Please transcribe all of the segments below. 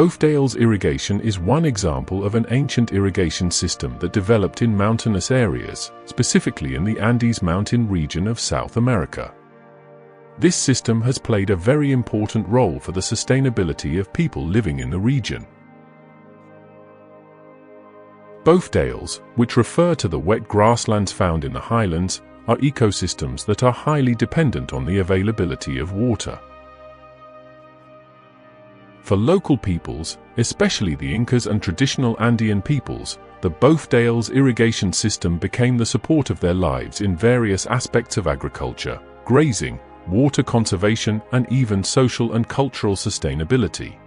Bofedales irrigation is one example of an ancient irrigation system that developed in mountainous areas, specifically in the Andes mountain region of South America. This system has played a very important role for the sustainability of people living in the region. Bofedales, which refer to the wet grasslands found in the highlands, are ecosystems that are highly dependent on the availability of water. For local peoples, especially the Incas and traditional Andean peoples, the Bofedales irrigation system became the support of their lives in various aspects of agriculture, grazing, water conservation, and even social and cultural sustainability.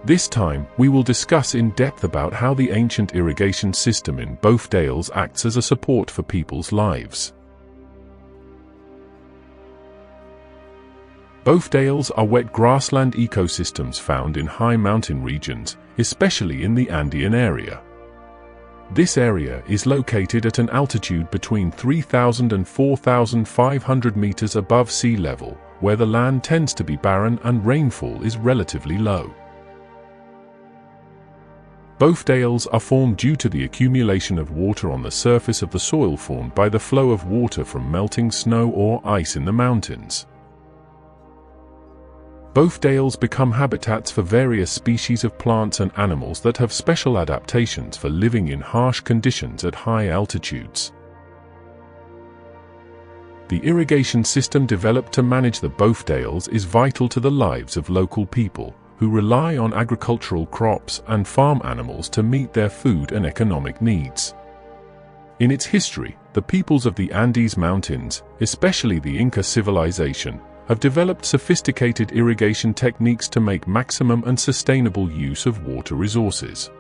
This time, we will discuss in depth about how the ancient irrigation system in Bofedales acts as a support for people's lives. Bofedales are wet grassland ecosystems found in high mountain regions, especially in the Andean area. This area is located at an altitude between 3,000 and 4,500 meters above sea level, where the land tends to be barren and rainfall is relatively low. Bofedales are formed due to the accumulation of water on the surface of the soil formed by the flow of water from melting snow or ice in the mountains. Bofedales become habitats for various species of plants and animals that have special adaptations for living in harsh conditions at high altitudes. The irrigation system developed to manage the Bofedales is vital to the lives of local people, who rely on agricultural crops and farm animals to meet their food and economic needs. In its history, the peoples of the Andes Mountains, especially the Inca civilization, have developed sophisticated irrigation techniques to make maximum and sustainable use of water resources.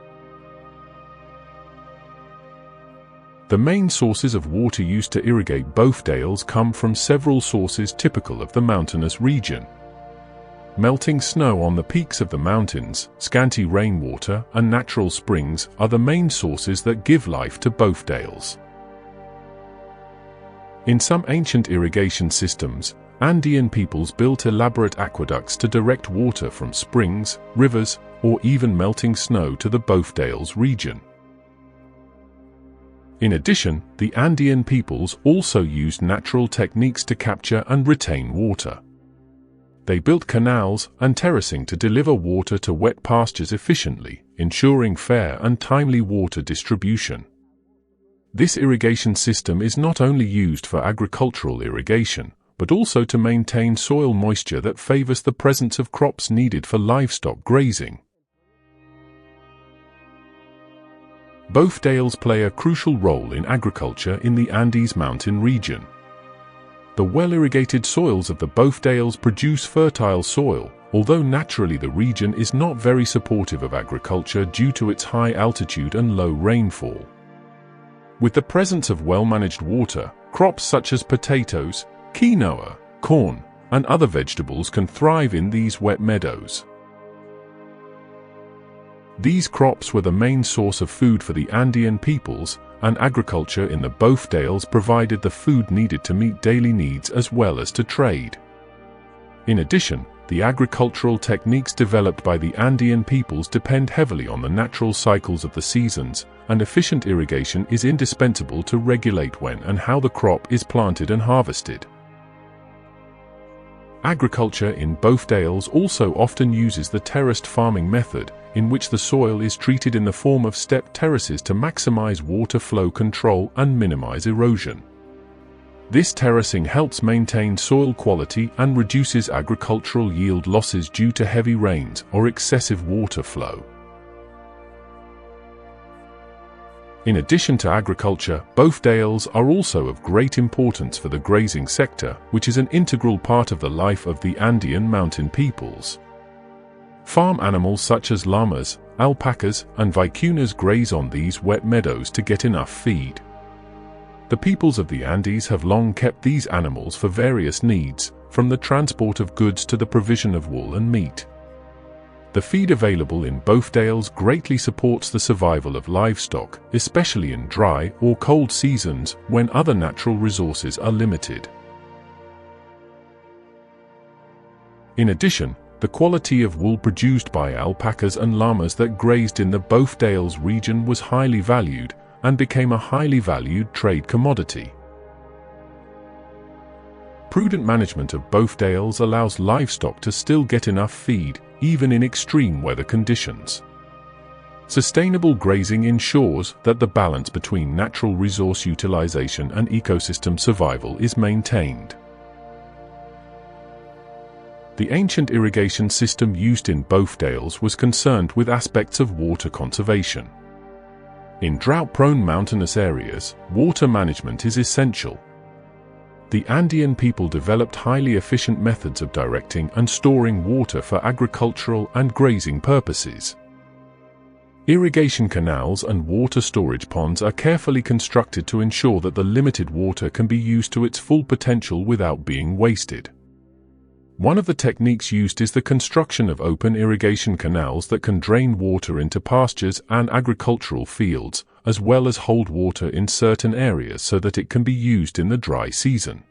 The main sources of water used to irrigate Bofedales come from several sources typical of the mountainous region. Melting snow on the peaks of the mountains, scanty rainwater, and natural springs are the main sources that give life to Bofedales. In some ancient irrigation systems, Andean peoples built elaborate aqueducts to direct water from springs, rivers, or even melting snow to the Bofedales region. In addition, the Andean peoples also used natural techniques to capture and retain water. They built canals and terracing to deliver water to wet pastures efficiently, ensuring fair and timely water distribution. This irrigation system is not only used for agricultural irrigation, but also to maintain soil moisture that favors the presence of crops needed for livestock grazing. Bofedales play a crucial role in agriculture in the Andes mountain region. The well-irrigated soils of the Bofedales produce fertile soil, although naturally the region is not very supportive of agriculture due to its high altitude and low rainfall. With the presence of well-managed water, crops such as potatoes, quinoa, corn, and other vegetables can thrive in these wet meadows. These crops were the main source of food for the Andean peoples, and agriculture in the Bofedales provided the food needed to meet daily needs as well as to trade. In addition, the agricultural techniques developed by the Andean peoples depend heavily on the natural cycles of the seasons, and efficient irrigation is indispensable to regulate when and how the crop is planted and harvested. Agriculture in Bofedales also often uses the terraced farming method, in which the soil is treated in the form of step terraces to maximize water flow control and minimize erosion. This terracing helps maintain soil quality and reduces agricultural yield losses due to heavy rains or excessive water flow. In addition to agriculture, Bofedales are also of great importance for the grazing sector, which is an integral part of the life of the Andean mountain peoples. Farm animals such as llamas, alpacas, and vicuñas graze on these wet meadows to get enough feed. The peoples of the Andes have long kept these animals for various needs, from the transport of goods to the provision of wool and meat. The feed available in Bofedales greatly supports the survival of livestock, especially in dry or cold seasons when other natural resources are limited. In addition, The quality of wool produced by alpacas and llamas that grazed in the Bofedales region was highly valued and became a highly valued trade commodity. Prudent management of Bofedales allows livestock to still get enough feed, even in extreme weather conditions. Sustainable grazing ensures that the balance between natural resource utilization and ecosystem survival is maintained. The ancient irrigation system used in Bofedales was concerned with aspects of water conservation. In drought-prone mountainous areas, water management is essential. The Andean people developed highly efficient methods of directing and storing water for agricultural and grazing purposes. Irrigation canals and water storage ponds are carefully constructed to ensure that the limited water can be used to its full potential without being wasted. One of the techniques used is the construction of open irrigation canals that can drain water into pastures and agricultural fields, as well as hold water in certain areas so that it can be used in the dry season.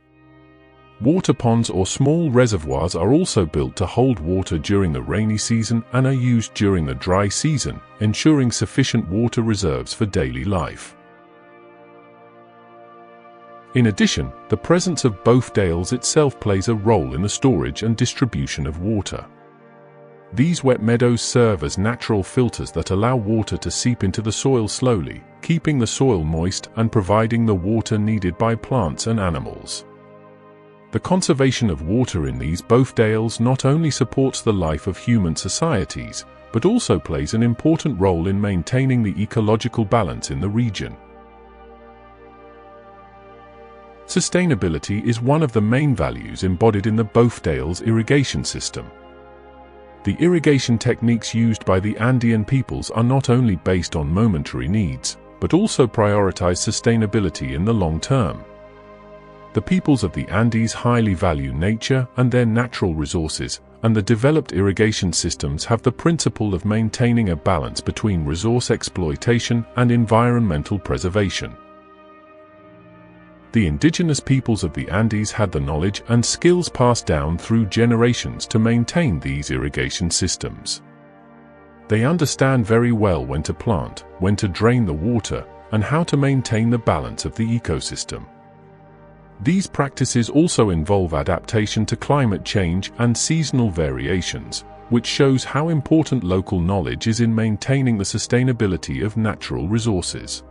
Water ponds or small reservoirs are also built to hold water during the rainy season and are used during the dry season, ensuring sufficient water reserves for daily life. In addition, the presence of Bofedales itself plays a role in the storage and distribution of water. These wet meadows serve as natural filters that allow water to seep into the soil slowly, keeping the soil moist and providing the water needed by plants and animals. The conservation of water in these Bofedales not only supports the life of human societies, but also plays an important role in maintaining the ecological balance in the region. Sustainability is one of the main values embodied in the Bofedales irrigation system. The irrigation techniques used by the Andean peoples are not only based on momentary needs, but also prioritize sustainability in the long term. The peoples of the Andes highly value nature and their natural resources, and the developed irrigation systems have the principle of maintaining a balance between resource exploitation and environmental preservation. The indigenous peoples of the Andes had the knowledge and skills passed down through generations to maintain these irrigation systems. They understand very well when to plant, when to drain the water, and how to maintain the balance of the ecosystem. These practices also involve adaptation to climate change and seasonal variations, which shows how important local knowledge is in maintaining the sustainability of natural resources.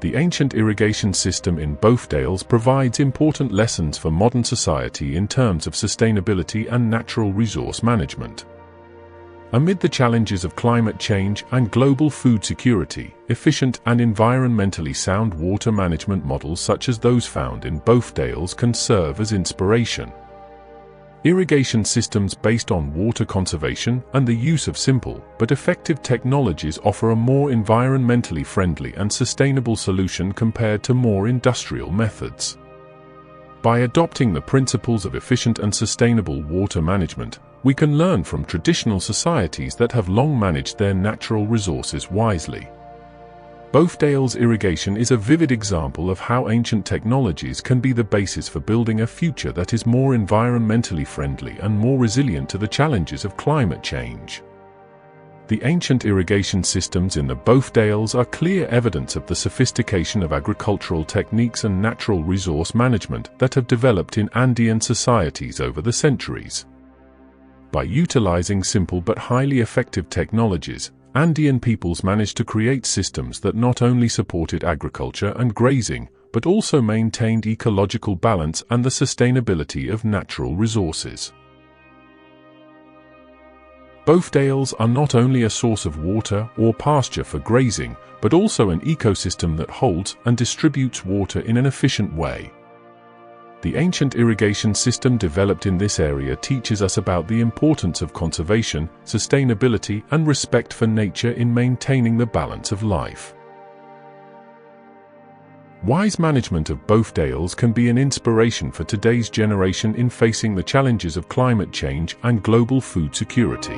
The ancient irrigation system in Bofedales provides important lessons for modern society in terms of sustainability and natural resource management. Amid the challenges of climate change and global food security, efficient and environmentally sound water management models such as those found in Bofedales can serve as inspiration. Irrigation systems based on water conservation and the use of simple but effective technologies offer a more environmentally friendly and sustainable solution compared to more industrial methods. By adopting the principles of efficient and sustainable water management, we can learn from traditional societies that have long managed their natural resources wisely. Bofedales irrigation is a vivid example of how ancient technologies can be the basis for building a future that is more environmentally friendly and more resilient to the challenges of climate change. The ancient irrigation systems in the Bofedales are clear evidence of the sophistication of agricultural techniques and natural resource management that have developed in Andean societies over the centuries. By utilizing simple but highly effective technologies, Andean peoples managed to create systems that not only supported agriculture and grazing, but also maintained ecological balance and the sustainability of natural resources. Bofedales are not only a source of water or pasture for grazing, but also an ecosystem that holds and distributes water in an efficient way. The ancient irrigation system developed in this area teaches us about the importance of conservation, sustainability, and respect for nature in maintaining the balance of life. Wise management of Bofedales can be an inspiration for today's generation in facing the challenges of climate change and global food security.